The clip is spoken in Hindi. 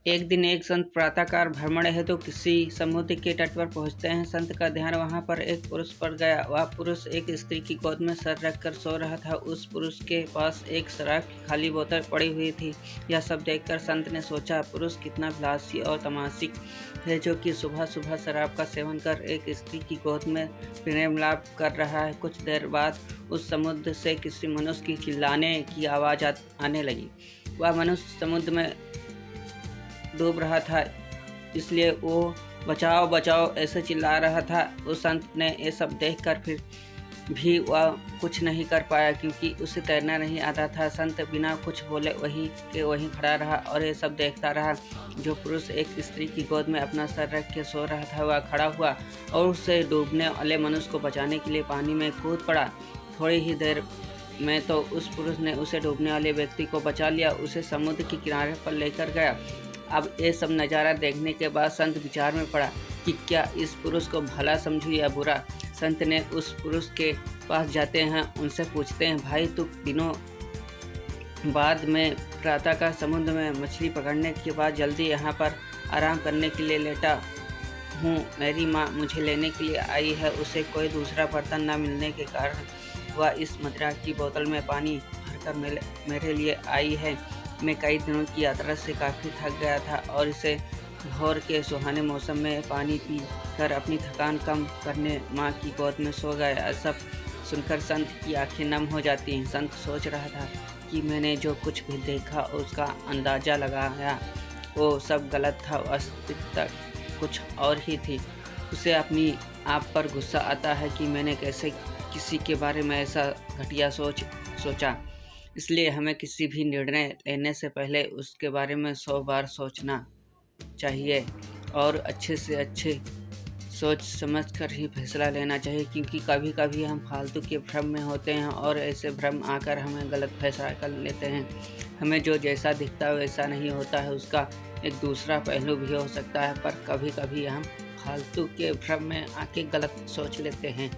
एक दिन एक संत प्रातःकाल भ्रमण हेतु किसी समुद्र के तट पर पहुंचते हैं। संत का ध्यान वहां पर एक पुरुष पर गया। वह पुरुष एक स्त्री की गोद में सर रखकर सो रहा था। उस पुरुष के पास एक शराब की खाली बोतल पड़ी हुई थी। यह सब देखकर संत ने सोचा, पुरुष कितना विलासी और तमाशिक है जो कि सुबह सुबह शराब का सेवन कर एक स्त्री की गोद में प्रेम लाभ कर रहा है। कुछ देर बाद उस समुद्र से किसी मनुष्य की चिल्लाने की आवाज़ आने लगी। वह मनुष्य समुद्र में डूब रहा था, इसलिए वो बचाओ बचाओ ऐसे चिल्ला रहा था। उस संत ने ये सब देखकर फिर भी वह कुछ नहीं कर पाया, क्योंकि उसे तैरना नहीं आता था। संत बिना कुछ बोले वहीं के वहीं खड़ा रहा और ये सब देखता रहा। जो पुरुष एक स्त्री की गोद में अपना सर रख के सो रहा था, वह खड़ा हुआ और उससे डूबने वाले मनुष्य को बचाने के लिए पानी में कूद पड़ा। थोड़ी ही देर में तो उस पुरुष ने उसे डूबने वाले व्यक्ति को बचा लिया, उसे समुद्र के किनारे पर लेकर गया। अब ये सब नज़ारा देखने के बाद संत विचार में पड़ा कि क्या इस पुरुष को भला समझूं या बुरा। संत ने उस पुरुष के पास जाते हैं, उनसे पूछते हैं, भाई तू दिनों बाद में प्रातः का समुद्र में मछली पकड़ने के बाद जल्दी यहाँ पर आराम करने के लिए लेटा हूँ। मेरी माँ मुझे लेने के लिए आई है, उसे कोई दूसरा बर्तन न मिलने के कारण वह इस मदिरा की बोतल में पानी भरकर मेरे लिए आई है। मैं कई दिनों की यात्रा से काफ़ी थक गया था और इसे भोर के सुहाने मौसम में पानी पी कर अपनी थकान कम करने माँ की गोद में सो गया। सब सुनकर संत की आंखें नम हो जाती हैं। संत सोच रहा था कि मैंने जो कुछ भी देखा उसका अंदाज़ा लगाया वो सब गलत था, वास्तविकता कुछ और ही थी। उसे अपनी आप पर गुस्सा आता है कि मैंने कैसे किसी के बारे में ऐसा घटिया सोचा। इसलिए हमें किसी भी निर्णय लेने से पहले उसके बारे में 100 बार सोचना चाहिए और अच्छे से अच्छे सोच समझ कर ही फैसला लेना चाहिए, क्योंकि कभी कभी हम फालतू के भ्रम में होते हैं और ऐसे भ्रम आकर हमें गलत फैसला कर लेते हैं। हमें जो जैसा दिखता है वैसा नहीं होता है, उसका एक दूसरा पहलू भी हो सकता है, पर कभी कभी हम फालतू के भ्रम में आके गलत सोच लेते हैं।